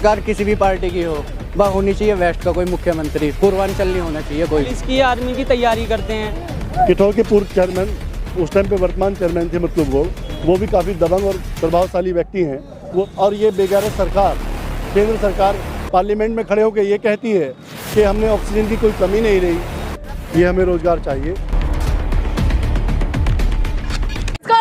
सरकार किसी भी पार्टी की हो, वह होनी चाहिए वेस्ट का कोई मुख्यमंत्री, पूर्वांचल नहीं होना चाहिए कोई। इसकी आर्मी की तैयारी करते हैं। किठौर के पूर्व चेयरमैन, उस टाइम पे वर्तमान चेयरमैन थे मतलूब वो भी काफ़ी दबंग और प्रभावशाली व्यक्ति हैं वो। और ये बेगैरत सरकार, केंद्र सरकार पार्लियामेंट में खड़े होकर ये कहती है कि हमने ऑक्सीजन की कोई कमी नहीं रही, ये हमें रोजगार चाहिए।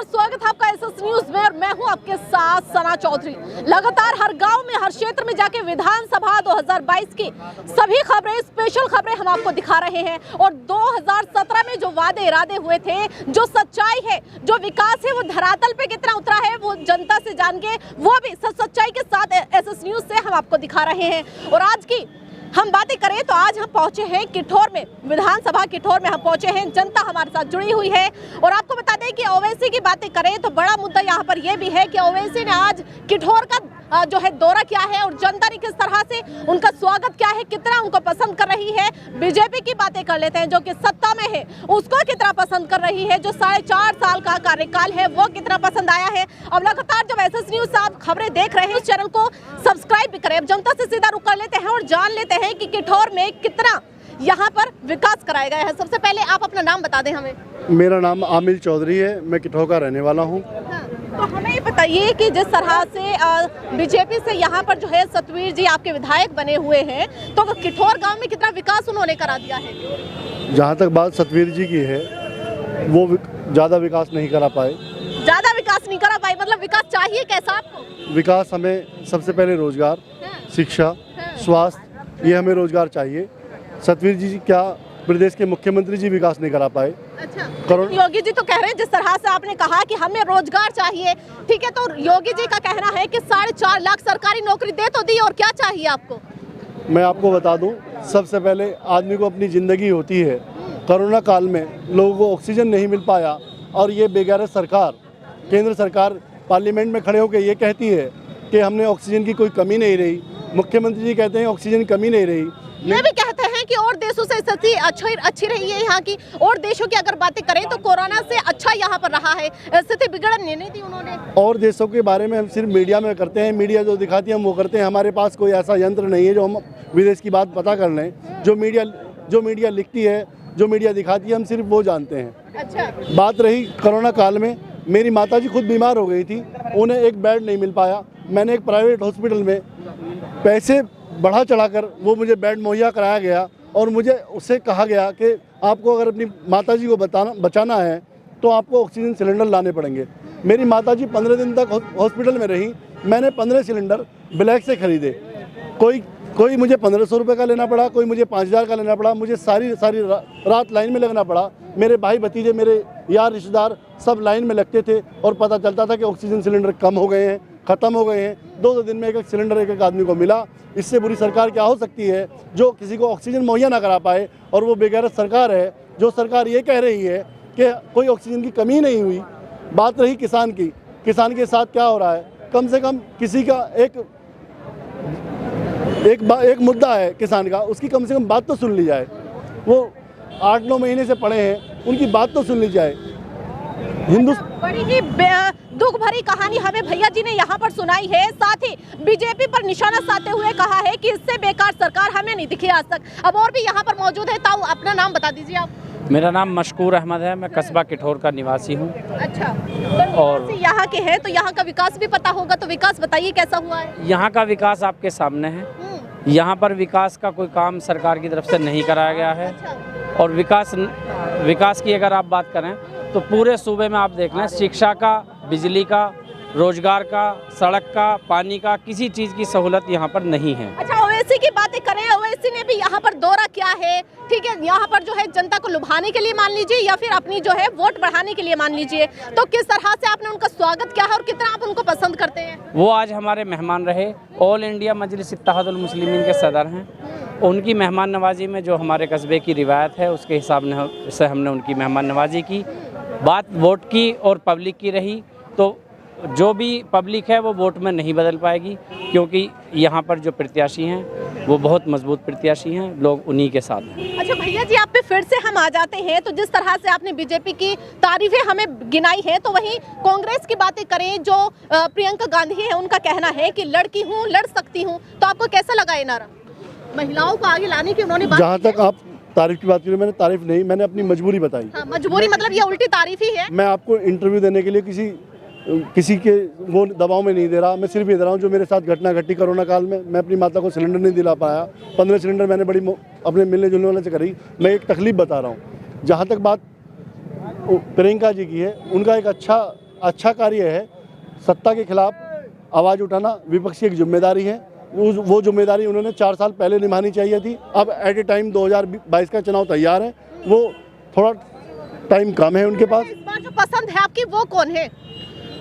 स्वागत है आपका एसएस न्यूज में और मैं हूं आपके साथ सना चौधरी। लगातार हर गांव में, हर क्षेत्र में जाके विधानसभा 2022 की सभी खबरें, स्पेशल खबरें हम आपको दिखा रहे हैं। और 2017 में जो वादे इरादे हुए थे, जो सच्चाई है, जो विकास है, वो धरातल पे कितना उतरा है, वो जनता से जान के वो भी सच्चाई के साथ एसएस न्यूज से हम आपको दिखा रहे हैं। और आज की हम बातें करें तो आज हम पहुंचे हैं किठौर में, विधानसभा किठौर में हम पहुंचे हैं। जनता हमारे साथ जुड़ी हुई है और आपको बता दें कि ओवैसी की बातें करें तो बड़ा मुद्दा यहां पर यह भी है कि ओवैसी ने आज किठौर का जो है दौरा किया है और जनता ने किस तरह से उनका स्वागत किया है, कितना उनको पसंद कर रही है। बीजेपी की बातें कर लेते हैं जो कि सत्ता में है, उसको कितना पसंद कर रही है। जो 4.5 साल का कार्यकाल है वो कितना पसंद आया है। अब लगातार जब एसएस न्यूज से आप खबरें देख रहे हैं, उस चैनल को सब्सक्राइब भी करें। अब जनता से सीधा रुख कर लेते हैं और जान लेते हैं कि किठौर में कितना यहाँ पर विकास कराया गया है। सबसे पहले आप अपना नाम बता दें हमें। मेरा नाम आमिल चौधरी है, मैं किठौर का रहने वाला हूँ। तो हमें ये बताइए कि जिस तरह से बीजेपी से यहाँ पर जो है सतवीर जी आपके विधायक बने हुए हैं, तो किठौर गांव में कितना विकास उन्होंने करा दिया है? जहाँ तक बात सतवीर जी की है, वो ज़्यादा विकास नहीं करा पाए। ज़्यादा विकास नहीं करा पाए मतलब विकास चाहिए कैसा आपको? विकास हमें सबसे पहले रोजगार, शिक्षा, स्वास्थ्य, ये हमें रोजगार चाहिए। सतवीर जी क्या प्रदेश के मुख्यमंत्री जी विकास नहीं करा पाए। अच्छा, योगी जी तो कह रहे हैं, जिस तरह से आपने कहा कि हमें रोजगार चाहिए, ठीक है, तो योगी जी का कहना है कि 4.5 लाख सरकारी नौकरी दे तो दी, और क्या चाहिए आपको? मैं आपको बता दूं, सबसे पहले आदमी को अपनी ज़िंदगी होती है। कोरोना काल में लोगों को ऑक्सीजन नहीं मिल पाया और ये बेगैरत सरकार, केंद्र सरकार पार्लियामेंट में खड़े होकर ये कहती है कि हमने ऑक्सीजन की कोई कमी नहीं रही। मुख्यमंत्री जी कहते हैं ऑक्सीजन की कमी नहीं रही। ये भी कहते हैं कि और देशों से स्थिति अच्छी रही है यहाँ की। और देशों की अगर बातें करें तो कोरोना से अच्छा यहाँ पर रहा है, स्थिति बिगड़ने नहीं दी उन्होंने। और देशों के बारे में हम सिर्फ मीडिया में करते हैं, मीडिया जो दिखाती है हम वो करते हैं। हमारे पास कोई ऐसा यंत्र नहीं है जो हम विदेश की बात पता कर लें। जो मीडिया लिखती है, जो मीडिया दिखाती है, हम सिर्फ वो जानते हैं। अच्छा, बात रही कोरोना काल में, मेरी माताजी खुद बीमार हो गई थी, उन्हें एक बेड नहीं मिल पाया। मैंने एक प्राइवेट हॉस्पिटल में पैसे बढ़ा चढ़ाकर वो मुझे बेड मुहैया कराया गया और मुझे उससे कहा गया कि आपको अगर अपनी माताजी को बचाना है तो आपको ऑक्सीजन सिलेंडर लाने पड़ेंगे। मेरी माताजी 15 दिन तक हॉस्पिटल में रही। मैंने 15 सिलेंडर ब्लैक से खरीदे। कोई मुझे 1500 रुपये का लेना पड़ा, कोई मुझे 5000 का लेना पड़ा। मुझे सारी रात लाइन में लगना पड़ा। मेरे भाई भतीजे, मेरे यार रिश्तेदार सब लाइन में लगते थे और पता चलता था कि ऑक्सीजन सिलेंडर कम हो गए हैं, ख़त्म हो गए हैं। 2 दिन में एक सिलेंडर एक आदमी को मिला। इससे बुरी सरकार क्या हो सकती है जो किसी को ऑक्सीजन मुहैया ना करा पाए। और वो बेगैरत सरकार है जो सरकार ये कह रही है कि कोई ऑक्सीजन की कमी नहीं हुई। बात रही किसान की, किसान के साथ क्या हो रहा है, कम से कम किसी का एक मुद्दा है किसान का, उसकी कम से कम बात तो सुन ली जाए। वो 8-9 महीने से पड़े हैं, उनकी बात तो सुन ली जाए। बड़ी ही दुख भरी कहानी हमें भैया जी ने यहाँ पर सुनाई है। साथ ही बीजेपी पर निशाना साधते हुए कहा है कि इससे बेकार सरकार हमें नहीं दिखी आज तक। अब और भी यहाँ पर मौजूद है, ताऊ अपना नाम बता दीजिए आप। मेरा नाम मशकूर अहमद है, मैं कस्बा किठौर का निवासी हूँ। अच्छा, तो और यहाँ के हैं तो यहाँ का विकास भी पता होगा, तो विकास बताइए कैसा हुआ है? यहाँ का विकास आपके सामने है। यहाँ पर विकास का कोई काम सरकार की तरफ से नहीं कराया गया है। और विकास की अगर आप बात करें तो पूरे सूबे में आप देख लें, शिक्षा का, बिजली का, रोजगार का, सड़क का, पानी का, किसी चीज़ की सहूलत यहाँ पर नहीं है। अच्छा, ओवैसी की बातें करें, ओवैसी ने भी यहाँ पर दौरा किया है, ठीक है, यहाँ पर जो है जनता को लुभाने के लिए मान लीजिए या फिर अपनी जो है वोट बढ़ाने के लिए मान लीजिए, तो किस तरह से आपने उनका स्वागत किया है और कितना आप उनको पसंद करते हैं? वो आज हमारे मेहमान रहे। ऑल इंडिया मजलिस इत्तेहादुल मुस्लिमीन के सदर हैं। उनकी मेहमान नवाजी में जो हमारे कस्बे की रिवायत है उसके हिसाब से हमने उनकी मेहमान नवाजी की। बात वोट की और पब्लिक की रही तो जो भी पब्लिक है वो वोट में नहीं बदल पाएगी, क्योंकि यहाँ पर जो प्रत्याशी हैं वो बहुत मजबूत प्रत्याशी हैं, लोग उन्हीं के साथ हैं। अच्छा भैया जी, आप पे फिर से हम आ जाते हैं तो जिस तरह से आपने बीजेपी की तारीफें हमें गिनाई है, तो वहीं कांग्रेस की बातें करें, जो प्रियंका गांधी है उनका कहना है कि लड़की हूँ, लड़ सकती हूँ। तो आपको कैसा लगा ये नारा, महिलाओं को आगे लाने की उन्होंने बात? जहाँ तक आप तारीफ की बात करें, मैंने तारीफ नहीं, मैंने अपनी मजबूरी बताई। हाँ, मजबूरी मतलब ये उल्टी तारीफ ही है। मैं आपको इंटरव्यू देने के लिए किसी के वो दबाव में नहीं दे रहा, मैं सिर्फ ये दे रहा हूँ जो मेरे साथ घटना घटी कोरोना काल में। मैं अपनी माता को सिलेंडर नहीं दिला पाया, 15 सिलेंडर मैंने बड़ी अपने मिलने जुलने वाले से करी। मैं एक तकलीफ बता रहा हूँ। जहाँ तक बात प्रियंका जी की है, उनका एक अच्छा कार्य है। सत्ता के खिलाफ आवाज़ उठाना विपक्ष की एक जिम्मेदारी है। वो जिम्मेदारी उन्होंने 4 साल पहले निभानी चाहिए थी। अब एट ए टाइम 2022 का चुनाव तैयार है, वो थोड़ा टाइम कम है उनके पास। इस बार जो पसंद है आपकी वो कौन है?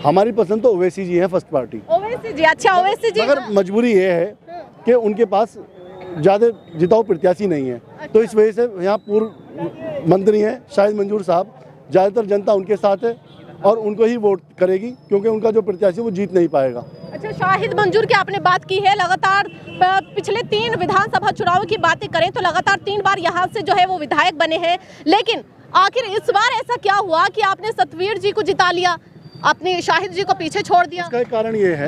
हमारी पसंद तो ओवैसी जी है, फर्स्ट पार्टी। ओवैसी जी, अच्छा ओवैसी जी। मगर मजबूरी ये है कि उनके पास ज़्यादा जिताऊ प्रत्याशी नहीं है। तो इस वजह से यहाँ पूर्व मंत्री हैं शाहिद मंजूर साहब, ज़्यादातर जनता उनके साथ है और उनको ही वोट करेगी, क्योंकि उनका जो प्रत्याशी वो जीत नहीं पाएगा। अच्छा, शाहिद मंजूर की आपने बात की है। लगातार पिछले 3 विधानसभा चुनाव की बातें करें तो लगातार 3 बार यहाँ से जो है वो विधायक बने हैं, लेकिन आखिर इस बार ऐसा क्या हुआ कि आपने सतवीर जी को जिता लिया, आपने शाहिद जी को पीछे छोड़ दिया? इसका एक कारण ये है,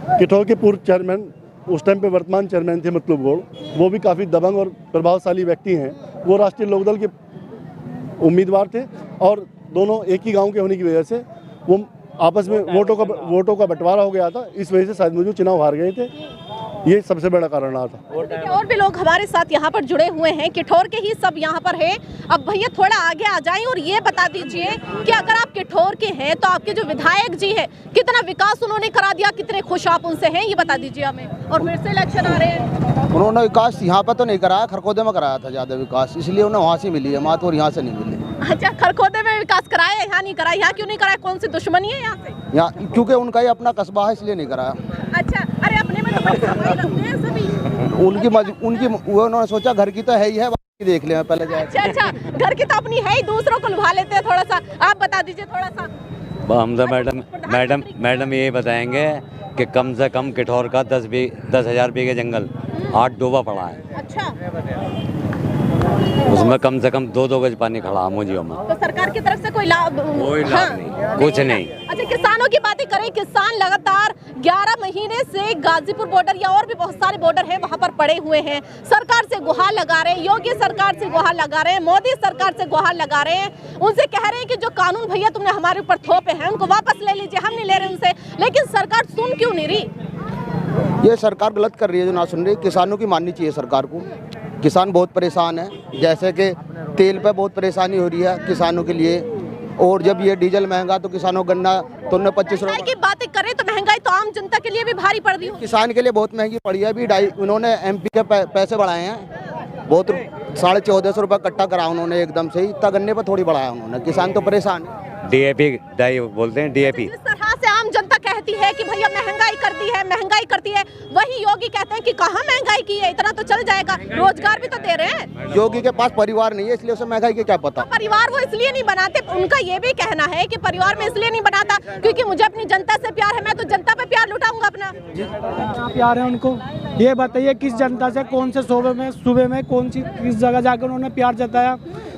किठौर के पूर्व चेयरमैन, उस टाइम पे वर्तमान चेयरमैन थे मतलूब गौड़, वो भी काफ़ी दबंग और प्रभावशाली व्यक्ति हैं। वो राष्ट्रीय लोकदल के उम्मीदवार थे और दोनों एक ही गांव के होने की वजह से वो आपस में वोटों का बंटवारा हो गया था। इस वजह से शायद मुझे चुनाव हार गए थे। ये सबसे बड़ा कारण रहा था। और भी लोग हमारे साथ यहाँ पर जुड़े हुए हैं, किठौर के ही सब यहाँ पर हैं। अब भैया थोड़ा आगे आ जाएं और ये बता दीजिए कि अगर आप किठौर के हैं तो आपके जो विधायक जी हैं कितना विकास उन्होंने करा दिया, कितने खुश आप उनसे हैं, ये बता दीजिए हमें। और फिर से इलेक्शन आ रहे हैं। उन्होंने विकास यहाँ पर तो नहीं कराया, खरखोदे में कराया था ज़्यादा विकास, इसलिए उन्हें वहाँ से मिली है मात और यहाँ से नहीं मिली। अच्छा, खरखोदे में विकास कराया, यहाँ नहीं कराया। यहाँ क्यों नहीं कराया, कौन सी दुश्मनी है यहाँ से? यहाँ क्योंकि उनका ही अपना कस्बा है, इसलिए नहीं कराया। अच्छा, अरे अपने में तो बड़ी सफाई रखते हैं सभी। उनकी वो उन्होंने सोचा घर की तो है ही है, बाकी देख ले पहले जाए। अच्छा, घर की तो अपनी है ही, दूसरों को लुभा लेते हैं थोड़ा सा। आप बता दीजिए थोड़ा सा। हम तो मैडम ये बताएंगे कि कम से कम किठौर का 10,000 बीघे जंगल 8 डूबा पड़ा है। अच्छा, उसमें कम से कम 2 गज पानी खड़ा है मुझियों में। तो सरकार की तरफ से कोई लाभ नहीं, कुछ नहीं। अच्छा, किसानों की बातें करें। किसान लगातार 11 महीने से गाजीपुर बॉर्डर या और भी बहुत सारे बॉर्डर हैं वहां पर पड़े हुए हैं। सरकार से गुहार लगा रहे हैं, योगी सरकार से गुहार लगा रहे हैं, मोदी सरकार से गुहार लगा रहे हैं। उनसे कह रहे हैं कि जो कानून भैया तुमने हमारे ऊपर थोपे हैं उनको वापस ले लीजिए, हम नहीं ले रहे उनसे। लेकिन सरकार सुन क्यों नहीं रही? ये सरकार गलत कर रही है जो ना सुन रही। किसानों की माननी चाहिए सरकार को। किसान बहुत परेशान है, जैसे कि तेल पे बहुत परेशानी हो रही है किसानों के लिए, और जब ये डीजल महंगा तो किसानों को गन्ना तो 25 रुपये की बातें करें तो महंगाई तो आम जनता के लिए भी भारी पड़ रही है। किसान के लिए बहुत महंगी पड़ी है। अभी उन्होंने MP के पैसे बढ़ाए हैं, बहुत 1450 रुपये कट्टा करा उन्होंने एकदम से ही। इतना गन्ने पर थोड़ी बढ़ाया उन्होंने, किसान तो परेशान है। DAP डाई बोलते हैं, DAP। जिस तरह से आम जनता कहती है कि भैया महंगाई करती है, वही योगी कहते हैं कि कहाँ महंगाई की है, इतना तो चल जाएगा, रोजगार भी तो दे रहे हैं। योगी के पास परिवार नहीं है, इसलिए उसे महंगाई के क्या पता। परिवार वो इसलिए नहीं बनाते, उनका ये भी कहना है कि परिवार में इसलिए नहीं बनाता क्योंकि मुझे अपनी जनता से प्यार है, मैं तो जनता पे प्यार लुटाऊंगा अपना। प्यार है उनको, ये बताइए किस जनता से, कौन से सूबे में कौन सी किस जगह जाकर उन्होंने प्यार जताया?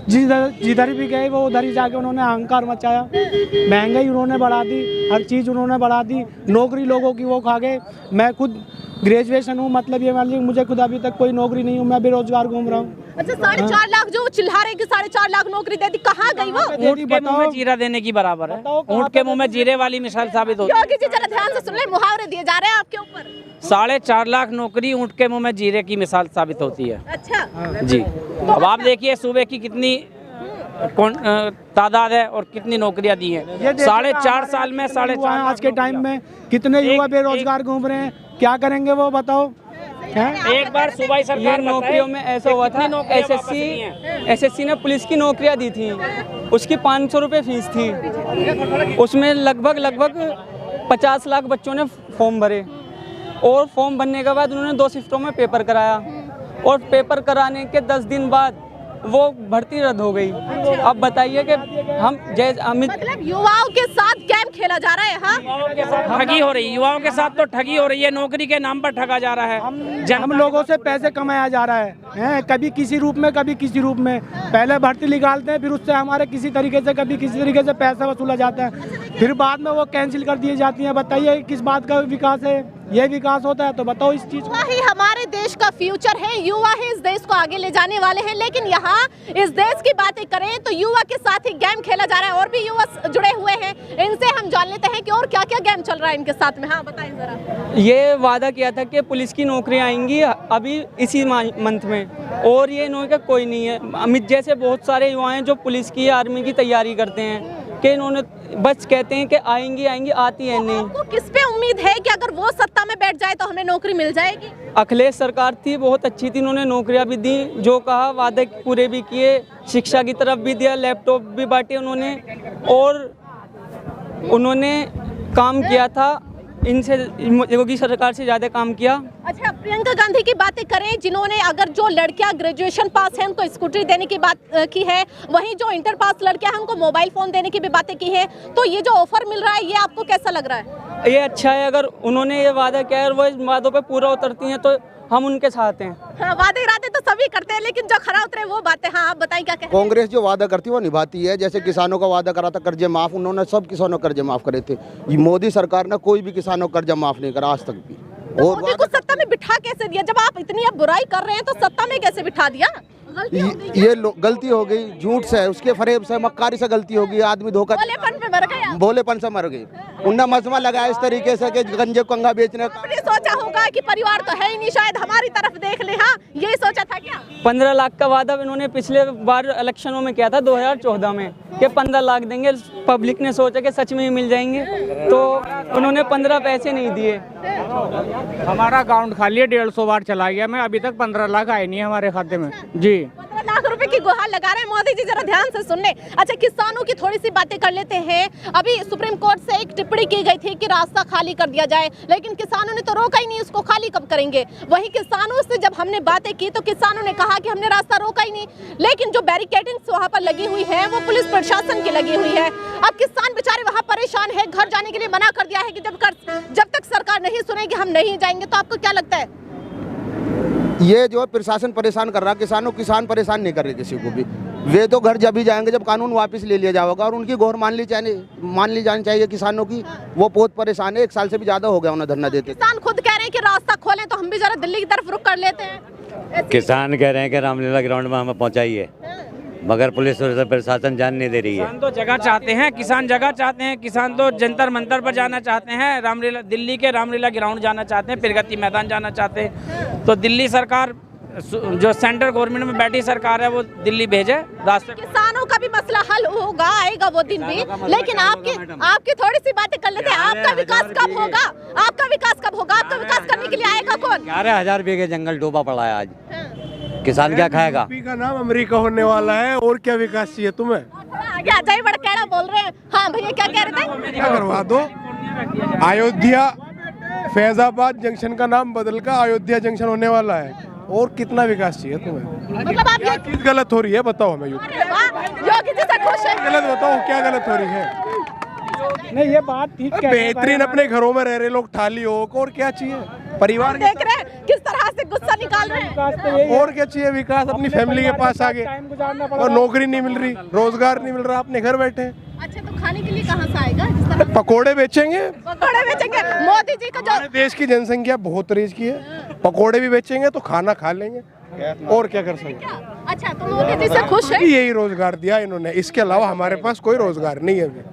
जिधर भी गए वो उधर ही जाके उन्होंने अहंकार मचाया। महंगाई उन्होंने बढ़ा दी, हर चीज़ उन्होंने बढ़ा दी, नौकरी लोगों की वो खा गए। मैं खुद ग्रेजुएशन हूँ, मतलब ये मान लीजिए मुझे खुद अभी तक कोई नौकरी नहीं हूँ, मैं बेरोजगार घूम रहा हूँ। अच्छा, 4.5 लाख जो चिल्ला रहे कि 4.5 लाख नौकरी दे दी, कहाँ गई वो? ऊँट के मुंह में जीरा देने की बराबर है। ऊँट के मुंह में जीरे वाली मिसाल साबित होती है। योगी जी जरा ध्यान से सुन ले, मुहावरे दिए जा रहे हैं आपके ऊपर। 4.5 लाख नौकरी ऊँट के मुंह में जीरे की मिसाल साबित होती है। अच्छा जी, अब आप देखिए सूबे की कितनी तादाद है और कितनी नौकरियां दी हैं। 4.5 साल में 4.5 आज के टाइम में कितने युवा बेरोजगार घूम रहे हैं, क्या करेंगे वो बताओ? एक बार सूबाई सरकार नौकरियों में ऐसा हुआ था, SSC ने पुलिस की नौकरियां दी थी, उसकी 500 रुपये फीस थी, उसमें लगभग 50 लाख बच्चों ने फॉर्म भरे, और फॉर्म भरने के बाद उन्होंने 2 शिफ्टों में पेपर कराया, और पेपर कराने के 10 दिन बाद वो भर्ती रद्द हो गई। अब बताइए कि हम जैसे अमित मतलब युवाओं के साथ गेम खेला जा रहा है। हाँ, ठगी हो रही है, युवाओं के साथ तो ठगी हो रही है, नौकरी के नाम पर ठगा जा रहा है। हम लोगों से पैसे कमाया जा रहा है, कभी किसी रूप में कभी किसी रूप में। पहले भर्ती निकालते हैं, फिर उससे हमारे किसी तरीके से कभी किसी तरीके से पैसा वसूला जाता है, फिर बाद में वो कैंसिल कर दिए जाती हैं। बताइए किस बात का विकास है? ये विकास होता है तो बताओ इस चीज युवा ही हमारे देश का फ्यूचर है, युवा ही इस देश को आगे ले जाने वाले हैं। लेकिन यहाँ इस देश की बातें करें तो युवा के साथ ही गेम खेला जा रहा है। और भी युवा जुड़े हुए हैं, इनसे हम जान लेते हैं कि और क्या क्या गेम चल रहा है इनके साथ में। हाँ बताएं जरा। ये वादा किया था कि पुलिस की नौकरियां आएंगी अभी इसी मंथ में, और ये इन्होंने कोई नहीं है। अमित जैसे बहुत सारे युवा हैं जो पुलिस की आर्मी की तैयारी करते हैं कि इन्होंने बस कहते हैं कि आएंगी आएंगी, आती है नहीं। आपको किस पे उम्मीद है कि अगर वो सत्ता में बैठ जाए तो हमें नौकरी मिल जाएगी? अखिलेश सरकार थी, बहुत अच्छी थी, उन्होंने नौकरियां भी दी, जो कहा वादे पूरे भी किए, शिक्षा की तरफ भी दिया, लैपटॉप भी बांटे उन्होंने, और उन्होंने काम किया था इनसे, योगी सरकार से ज़्यादा काम किया। अच्छा, प्रियंका गांधी की बातें करें, जिन्होंने अगर जो लड़कियां ग्रेजुएशन पास हैं उनको स्कूटरी देने की बात की है, वहीं जो इंटर पास लड़कियां हैं उनको मोबाइल फोन देने की भी बातें की है, तो ये जो ऑफर मिल रहा है ये आपको कैसा लग रहा है? ये अच्छा है, अगर उन्होंने ये वादा किया है और वो इस वादों पे पूरा उतरती हैं तो हम उनके साथ हैं। हाँ, वादे इरादे तो सभी करते हैं, लेकिन जो खरा उतरे वो बातें। हाँ आप बताएं क्या कहते हैं? कांग्रेस जो वादा करती है वो निभाती है। जैसे किसानों का वादा करा था कर्जे माफ, उन्होंने सब किसानों के कर्जे माफ करे थे। ये मोदी सरकार ने कोई भी किसानों का कर्जा माफ नहीं करा आज तक भी। और मोदी को सत्ता में बिठा कैसे दिया? जब आप इतनी अब बुराई कर रहे हैं तो सत्ता में कैसे बिठा दिया? ये गलती हो गई, झूठ से, उसके फरेब से, मक्कारी से गलती हो गई। आदमी धोखा, भोलेपन पे मर गया, भोलेपन से मर गई। उन्हें मजमा लगाया इस तरीके से कि गंजे कंगा बेचने। आपने सोचा होगा कि परिवार तो है ही नहीं, शायद हमारी तरफ देख ले। हाँ यही सोचा था क्या? 15 लाख का वादा इन्होंने पिछले बार इलेक्शनों में किया था 2014 में कि 15 लाख देंगे। पब्लिक ने सोचा कि सच में ही मिल जाएंगे, तो उन्होंने 15 पैसे नहीं दिए। हमारा अकाउंट खाली है, 150 बार चला गया, मैं अभी तक 15 लाख आए नहीं हमारे खाते में जी। 15 लाख रुपए की गुहार लगा रहे हैं मोदी जी, जरा ध्यान से सुनने। अच्छा, किसानों की थोड़ी सी बातें कर लेते हैं। अभी सुप्रीम कोर्ट से एक टिप्पणी की गई थी कि रास्ता खाली कर दिया जाए, लेकिन किसानों ने तो रोका ही नहीं, उसको खाली कब करेंगे? वहीं किसानों से जब हमने बातें की तो किसानों ने कहा कि हमने रास्ता रोका ही नहीं, लेकिन जो बैरिकेडिंग्स वहाँ पर लगी हुई है वो पुलिस प्रशासन की लगी हुई है। अब किसान बेचारे वहाँ परेशान है, घर जाने के लिए मना कर दिया है कि जब तक सरकार नहीं सुनेगी हम नहीं जाएंगे। तो आपको क्या लगता है? ये जो प्रशासन परेशान कर रहा है किसान परेशान नहीं कर रहे किसी को भी। वे तो घर जब भी जाएंगे जब कानून वापस ले लिया जाएगा, और उनकी गौर मान ली जानी चाहिए किसानों की। वो बहुत परेशान है, 1 साल से भी ज्यादा हो गया उन्हें धरना देते। किसान खुद कह रहे हैं कि रास्ता खोलें तो हम भी जरा दिल्ली की तरफ रुख कर लेते हैं। किसान कह रहे हैं कि रामलीला ग्राउंड में हमें पहुंचाइए, मगर पुलिस और प्रशासन जान नहीं दे रही है। किसान तो जगह चाहते हैं, किसान जगह चाहते हैं, किसान तो जंतर मंतर पर जाना चाहते हैं, रामलीला दिल्ली के रामलीला ग्राउंड जाना चाहते हैं, प्रगति मैदान जाना चाहते हैं। तो दिल्ली सरकार, जो सेंट्रल गवर्नमेंट में बैठी सरकार है, वो दिल्ली भेजे रास्ते। किसानों का भी मसला हल होगा, आएगा वो दिन भी। लेकिन आपकी थोड़ी सी बातें कर लेते हैं। आपका विकास कब होगा? आपका विकास कब होगा? आपका विकास करने के लिए आएगा कौन? 11,000 बीघे जंगल डूबा पड़ा है आज। किसान क्या खाएगा? यूपी का नाम अमेरिका होने वाला है, और क्या विकास चाहिए तुम्हें? आगे अजय बड़केड़ा बोल रहे हैं। हाँ भैया क्या कह रहे थे? क्या करवा दो? अयोध्या फैजाबाद जंक्शन का नाम बदलकर अयोध्या जंक्शन होने वाला है, और कितना विकास चाहिए तुम्हें? मतलब आप ये चीज गलत हो रही है, बताओ हमें। योगी जी से खुश है? गलत बताओ, क्या गलत हो रही है? नहीं ये बात ठीक है, बेहतरीन अपने घरों में रह रहे लोग थाली हो, और क्या चाहिए? परिवार देख रहे हैं किस तरह से गुस्सा निकाल रहे हैं। और क्या चाहिए? विकास अपनी फैमिली के पास आगे, और नौकरी नहीं मिल रही, रोजगार नहीं मिल रहा, अपने घर बैठे। अच्छा, तो खाने के लिए कहाँ से आएगा? जिस तरह पकोड़े बेचेंगे, पकौड़े बेचेंगे। मोदी जी का जो देश की जनसंख्या बहुत तेज की है, पकोड़े भी बेचेंगे तो खाना खा लेंगे, और क्या कर सकते हैं? अच्छा, तो मोदी जी से खुश है? यही रोजगार दिया इन्होंने, इसके अलावा हमारे पास कोई रोजगार नहीं है अभी।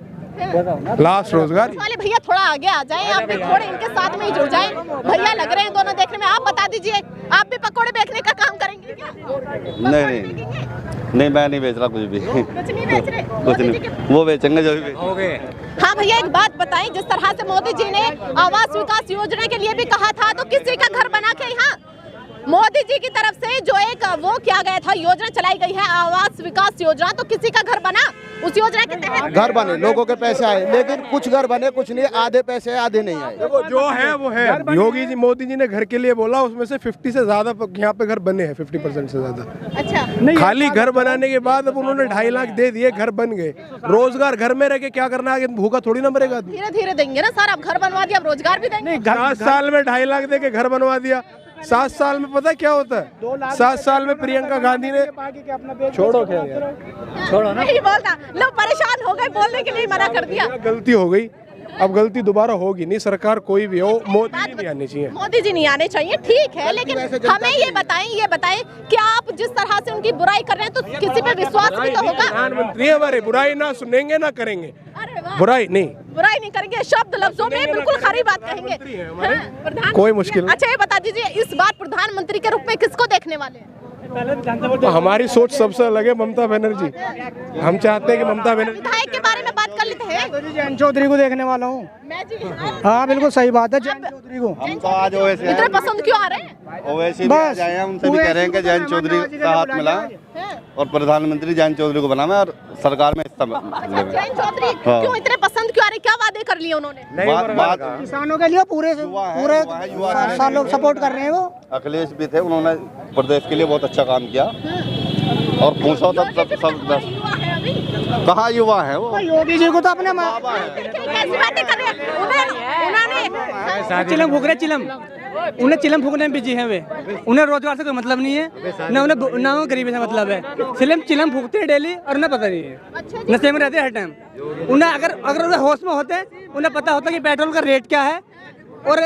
लास्ट रोजगार वाले भैया थोड़ा आगे आ जाएं, आप भी थोड़े इनके साथ में ही जुड़ जाएं। भैया लग रहे हैं दोनों देखने में। आप बता दीजिए, आप भी पकोड़े बेचने का काम करेंगे क्या? नहीं मैं नहीं बेच रहा कुछ भी। कुछ नहीं बेच रहे? कुछ नहीं, वो बेचेंगे जो भी बेचेंगे। हाँ भैया, एक बात बताएं, जिस तरह से मोदी जी ने आवास विकास योजना के लिए भी कहा था, तो किसी का घर बना के यहाँ मोदी जी की तरफ से जो एक वो किया गया था, योजना चलाई गई है आवास विकास योजना, तो किसी का घर बना उस योजना के तहत? घर बने, लोगों के पैसे आए, लेकिन कुछ घर बने, कुछ नहीं, आधे पैसे आधे नहीं आए। देखो जो है वो है। योगी जी, मोदी जी ने घर के लिए बोला, उसमें से 50 से ज्यादा यहाँ पे घर बने हैं, 50% से ज्यादा। अच्छा, खाली घर बनाने के बाद अब उन्होंने 2.5 लाख दे दिए, घर बन गए। रोजगार घर में रह के क्या करना है, भूखा थोड़ी ना मरेगा। धीरे धीरे देंगे ना सर, अब घर बनवा दिया, अब रोजगार भी देंगे। 7 साल में 2.5 लाख दे के घर बनवा दिया। 7 साल में पता क्या होता है? 7 साल में प्रियंका गांधी ने छोड़ो ना, नहीं बोलता, लोग परेशान हो गए, बोलने के लिए मना कर दिया। गलती हो गई, अब गलती दोबारा होगी नहीं। सरकार कोई भी हो, मोदी जी नहीं आने चाहिए। मोदी जी नहीं आने चाहिए, ठीक है, लेकिन हमें ये बताएं कि आप जिस तरह से उनकी बुराई कर रहे हैं तो किसी पे विश्वास भी तो होगा। प्रधानमंत्री हमारे बुराई ना सुनेंगे ना करेंगे, बुराई नहीं करेंगे, शब्द लफ्जों में बिल्कुल खरी बात कहेंगे। कोई मुश्किल नहीं। अच्छा, ये बता दीजिए, इस बार प्रधानमंत्री के रूप में किसको देखने वाले हैं? तो हमारी सोच सबसे अलग है, ममता बनर्जी। हम चाहते हैं कि ममता बनर्जी। विधायक के बारे में बात कर लेते हैं। जयंत चौधरी को देखने वाला हूँ। हाँ बिल्कुल सही बात है, जयंत चौधरी को। हम तो आज ओवैसी इतने पसंद क्यों आ रहे हैं? ओवैसी बस आए हैं, उनसे भी कह रहे हैं कि जयंत चौधरी का हाथ मिला और प्रधानमंत्री जयंत चौधरी को बनाना और सरकार में हिस्सा जयंत चौधरी क्यों इतने पसंद क्यों आ रहे? क्या वादे कर लिए उन्होंने? बात किसानों के लिए पूरे साल लोग सपोर्ट कर रहे हैं। वो अखिलेश भी थे, उन्होंने प्रदेश के लिए बहुत अच्छा काम किया। और पूछो तब सब कहाँ युवा है वो? योगी जी को तो अपने कैसी बातें कर रहे हैं? उन्होंने चिलम फूक रहे, उन्हें चिलम फूकने में बिजी है वे। उन्हें रोजगार से कोई मतलब नहीं है, ना उन्हें गरीबी से मतलब है। सिर्फ चिलम फूकते हैं डेली और उन्हें पता नहीं है, नशे में रहते हैं हर टाइम। उन्हें अगर होश में होते, उन्हें पता होता कि पेट्रोल का रेट क्या है और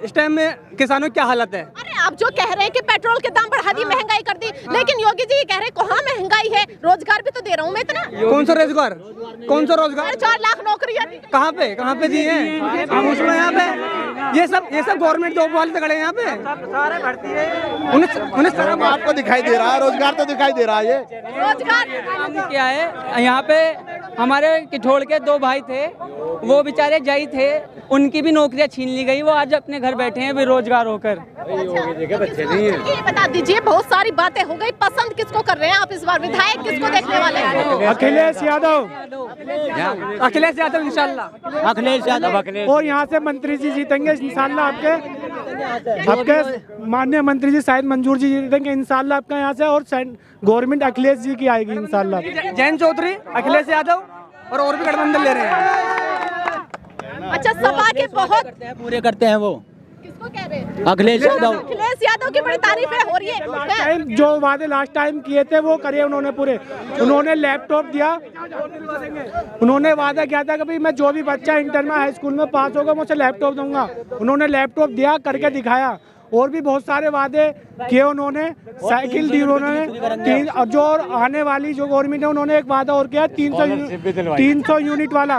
इस टाइम में किसानों की क्या हालत है। अरे आप जो कह रहे हैं कि पेट्रोल के दाम बढ़ा दी, महंगाई कर दी, लेकिन योगी जी ये कह रहे हैं कहाँ महंगाई है, रोजगार भी तो दे रहा हूँ मैं इतना। कौन सा रोजगार? 4 लाख नौकरियाँ कहाँ पे दी है? हम उसमें यहाँ पे ये सब गवर्नमेंट जॉब वाले तो खड़े हैं यहाँ पे, सारे भर्ती है। उन्हें आपको दिखाई दे रहा है, रोजगार तो दिखाई दे रहा है। ये रोजगार क्या है? यहाँ पे हमारे किठोड़ के 2 भाई थे, वो बेचारे जई थे, उनकी भी नौकरियाँ छीन ली गई। वो आज अपने घर बैठे हैं बेरोजगार होकर। ये बता दीजिए, बहुत सारी बातें हो गई, पसंद किसको कर रहे हैं आप इस बार? विधायक किसको देखने वाले हैं? अखिलेश यादव इंशाल्लाह। अखिलेश यादव। और यहाँ से मंत्री जी जीतेंगे इंशाल्लाह। आपके माननीय मंत्री जी शायद मंजूर जी जीतेंगे इंशाल्लाह आपका यहाँ से। और गवर्नमेंट अखिलेश जी की आएगी इंशाल्लाह। जयंत चौधरी, अखिलेश यादव और भी गठबंधन ले रहे हैं। अच्छा, सपा के बहुत पूरे करते हैं वो। किसको कह रहे हैं? अखिलेश यादव की बड़ी तारीफें हो रही है। जो वादे लास्ट टाइम किए थे वो करे उन्होंने पूरे। उन्होंने लैपटॉप दिया, उन्होंने वादा किया था कि भाई मैं जो भी बच्चा इंटर में हाई स्कूल में पास होगा मैं उसे लैपटॉप दूंगा। उन्होंने लैपटॉप दिया, करके दिखाया। और भी बहुत सारे वादे किए उन्होंने, साइकिल दी उन्होंने। और जो आने वाली जो गवर्नमेंट है उन्होंने एक वादा और किया 300 यूनिट वाला।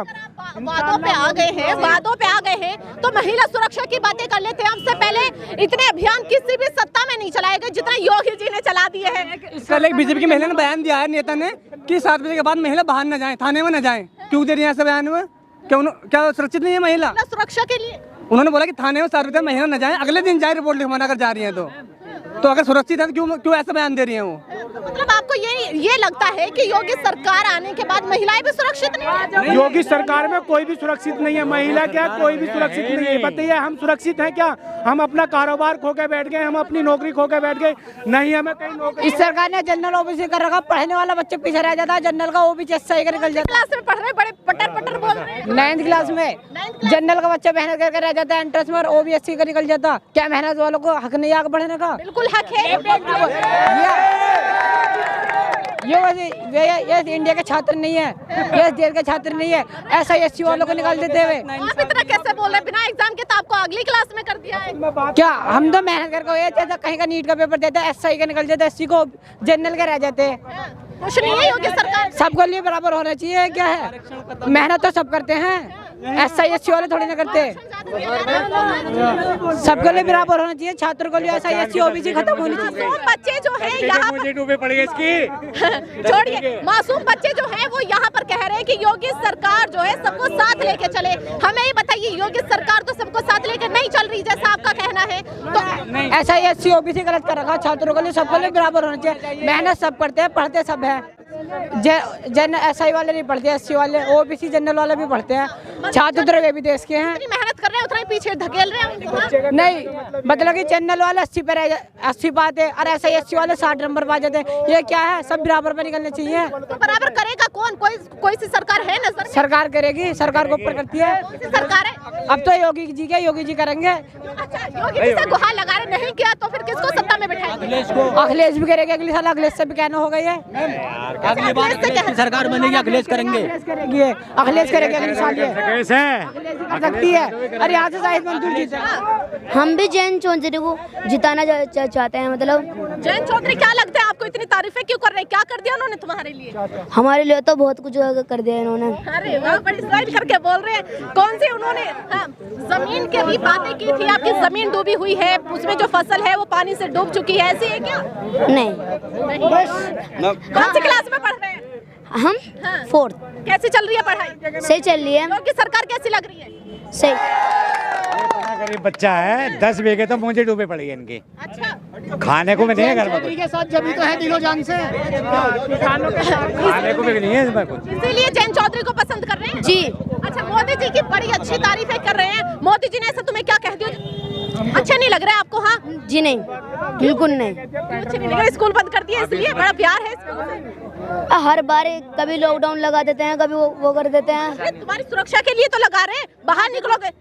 वादों पे आ गए हैं तो महिला सुरक्षा की बातें कर लेते हैं। हमसे पहले इतने अभियान किसी भी सत्ता में नहीं चलाए गए जितना योगी जी ने चला दिए हैं। इसका एक बीजेपी की महिला ने बयान दिया है, नेता ने, कि 7 बजे के बाद महिला बाहर न जाए, थाने में न जाए। क्यों दे रही है ऐसा बयान में? क्या सुरक्षित नहीं है महिला? सुरक्षा के लिए उन्होंने बोला कि थाने में 7 बजे महिला न जाए, अगले दिन जाए रिपोर्ट लिखवाना अगर जा रही है तो अगर सुरक्षित है तो क्यों ऐसा बयान दे रही है वो? मतलब आपको ये लगता है कि योगी सरकार आने के बाद महिलाएं भी सुरक्षित नहीं है? योगी सरकार में कोई भी सुरक्षित नहीं है। महिला क्या, कोई भी सुरक्षित नहीं है। बताइए हम सुरक्षित हैं क्या? हम अपना कारोबार खो के बैठ गए, हम अपनी नौकरी खो के बैठ गए, नहीं हमें कहीं नौकरी। इस सरकार ने जनरल ओबीसी कर रखा, पढ़ने वाला बच्चे पीछे रह जाता है। जनरल का ओबीसी सही कर निकल जाता है। क्लास में पढ़ रहे बड़े पटर बोल रहे हैं। 9th क्लास में जनरल का बच्चा मेहनत करके रह जाता है, एंट्रेंस में, और ओबीसी का निकल जाता। क्या मेहनत वालों को हक नहीं आगे बढ़ने का? बिल्कुल हक है। ये इंडिया के छात्र नहीं है, ये देश के छात्र नहीं है। ऐसा SC वालों को निकाल देते हुए आप इतना कैसे बोल रहे हैं? बिना एग्जाम के तो आपको अगली क्लास में कर दिया है। क्या हम तो मेहनत करके कहीं का नीट का पेपर देते हैं, SI का निकल जाता है, SC को जनरल का रह जाते हैं। कुछ नहीं है योगी सरकार। सबके लिए बराबर होना चाहिए। क्या है, मेहनत तो सब करते हैं, SI SC वाले थोड़ी ना करते। सबके लिए बराबर होना चाहिए। छात्रों को लिए SI SC OBC खत्म होनी चाहिए। बच्चे जो है यहाँ छोड़िए, मासूम बच्चे जो हैं वो यहाँ पर कह रहे हैं कि योगी सरकार जो है सबको साथ लेके चले। हमें ये बताइए, कि योगी सरकार तो सबको साथ लेकर नहीं चल रही, जैसा आपका कहना है, तो ऐसा ही SC OBC गलत कर रखा, छात्रों के लिए सबके लिए बराबर होना चाहिए। मेहनत सब करते हैं, पढ़ते सब है। जन SI वाले नहीं पढ़ते, SC वाले, OBC जनरल वाले भी पढ़ते हैं। छात्र उधर वे भी देश के हैं, मेहनत कर रहे हैं उतना ही पीछे धकेल रहे हैं उनको। नहीं मतलब कि जनरल वाले 80 पाते और SI SC वाले 60 नंबर पा जाते हैं। ये क्या है, सब बराबर पे निकलने चाहिए। तो बराबर करेगा कौन? कोई सी सरकार है नजर में? सरकार करेगी, सरकार को ऊपर करती है। सरकार है अब तो योगी जी करेंगे। अच्छा, योगी जी से गुहार लगा रहे, नहीं किया तो फिर किसको सत्ता में बिठाएंगे? अखिलेश भी करेगा अगले साल, अखिलेश से भी कहना होगा ये अगली बार सरकार बनेगी, अखिलेश करेंगे, अखिलेश करेंगे अगले साल। ये कर सकती है। अरे यहाँ से शाहिद मंसूर जीते। हम भी जैन चौधरी को जिताना चाहते हैं। मतलब जैन चौधरी क्या लगता है आपको, इतनी तारीफें क्यों कर रहे हैं? क्या कर दिया उन्होंने तुम्हारे लिए? हमारे लिए तो बहुत कुछ कर दिया इन्होंने। अरे वाह, बड़ी स्टाइल करके बोल रहे हैं। कौन सी उन्होंने? हाँ, जमीन की भी बातें की थी, आपकी जमीन डूबी हुई है, उसमें जो फसल है वो पानी से डूब चुकी है, ऐसी है क्या? नहीं। कौन सी क्लास में पढ़ रहे हैं? हम 4th। कैसी चल रही है पढ़ाई? सही चल रही है। योगी सरकार कैसी लग रही है? सही। गरीब बच्चा है, 10 बीघे तो मुझे डूबे पड़ गए इनके। अच्छा, खाने को भी नहीं है घर में, के साथ जब भी तो है दिलो जान से, किसानों के साथ खाने को भी नहीं है इसमें कुछ। इसीलिए जैन चौधरी को पसंद कर रहे हैं जी। अच्छा, मोदी जी की बड़ी अच्छी तारीफें कर रहे हैं। मोदी जी ने ऐसा तुम्हें क्या कह दिया अच्छा नहीं लग रहा है आपको? हाँ जी नहीं, बिल्कुल नहीं। अच्छे नहीं लग रहा, स्कूल बंद कर दिया इसलिए? बड़ा प्यार है स्कूल से। हर बार कभी लॉकडाउन लगा देते हैं, कभी वो कर देते हैं। तुम्हारी सुरक्षा के लिए तो लगा रहे हैं, बाहर निकलोगे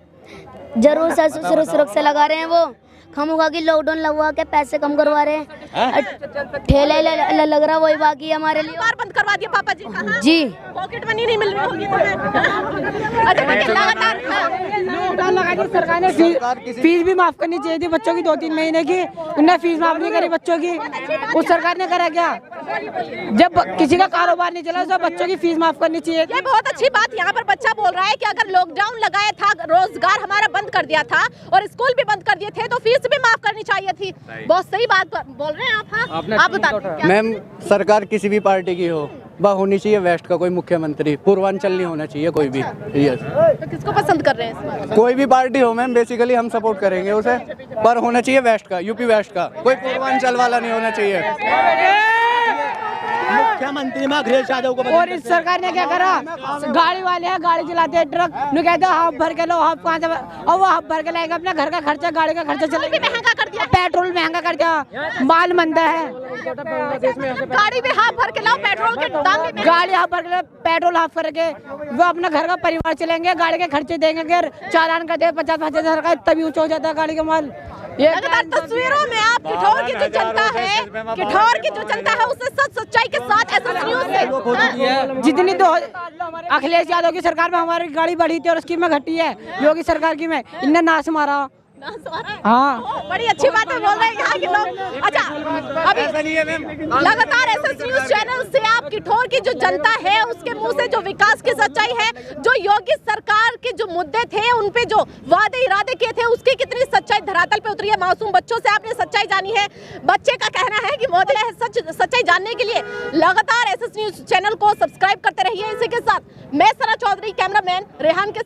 जरूर सर, सुरक्षा लगा रहे हैं। वो खामोखा की लॉकडाउन लगवा के पैसे कम करवा रहे हैं। ठेले लग रहा, वही बाकी हमारे लिए। बार बंद करवा दिया पापा जी का? हाँ? जी। पॉकेट मनी नहीं मिल रही होगी तुम्हें? अच्छा, लगातार लॉकडाउन लगा दी सरकार ने। फीस भी माफ करनी चाहिए थी बच्चों की, 2-3 महीने की। उन्हें फीस माफ नहीं करी बच्चों की। उस सरकार ने करा क्या? जब किसी का कारोबार नहीं चला तो बच्चों की फीस माफ करनी चाहिए। ये बहुत अच्छी बात यहाँ पर बच्चा बोल रहा है कि अगर लॉकडाउन लगाया था, रोजगार हमारा बंद कर दिया था और स्कूल भी बंद कर दिए थे, तो फीस भी माफ करनी चाहिए थी। बहुत सही बात बोल रहे हैं आप। हाँ, आप बताइए। मैम, सरकार किसी भी पार्टी की हो, वह होनी चाहिए वेस्ट का कोई मुख्यमंत्री, पूर्वांचल नहीं होना चाहिए कोई भी। यस। तो किसको पसंद कर रहे हैं इस बार? कोई भी पार्टी हो मैम, बेसिकली हम सपोर्ट करेंगे उसे, पर होना चाहिए वेस्ट का, यूपी वेस्ट का, कोई पूर्वांचल वाला नहीं होना चाहिए। मुख्यमंत्री में अखिलेश यादव को। और इस सरकार ने क्या करा? गाड़ी वाले हैं, गाड़ी चलाते हैं, ट्रक न कहते हाफ भर के लो, हाफ कहाँ से, और वो हाफ भर के लाएगा अपना घर का खर्चा, गाड़ी का खर्चा चलेगा। महंगा कर दिया, पेट्रोल महंगा कर दिया, माल मंदा है। गाड़ी भी हाफ भर के लाओ, पेट्रोल के दाम भी गाड़ी हाफ भर के, पेट्रोल हाफ करके वो अपना घर का परिवार चलेंगे, गाड़ी के खर्चे देंगे। अगर चालान कर दे 50-50 का, तभी ऊंचा हो जाता है गाड़ी का माल। ये लगातार तस्वीरों में आप किठौर की जो जनता है, किठौर की जो जनता है, उससे सच सच्चाई के साथ ऐसा न्यूज़ से जितनी तो अखिलेश यादव की सरकार में हमारी गाड़ी बढ़ी थी और उसकी में घटी है, योगी सरकार की में इनने नाश मारा। हाँ, बड़ी अच्छी बातें बोल रहे हैं यहाँ के लोग। अच्छा, अभी लगातार एसएस न्यूज़ चैनल से आप किठौर की जो जनता है उसके मुंह से जो विकास की सच्चाई है, जो योगी सरकार के जो मुद्दे थे, उन पे जो वादे इरादे किए थे, उसकी कितनी सच्चाई धरातल पे उतरी है। मासूम बच्चों से आपने सच्चाई जानी है। बच्चे का कहना है कि मोदी सच्चाई जानने के लिए लगातार एसएस न्यूज़ चैनल को सब्सक्राइब करते रहिए। इसी के साथ मैं सना चौधरी, कैमरामैन रेहान के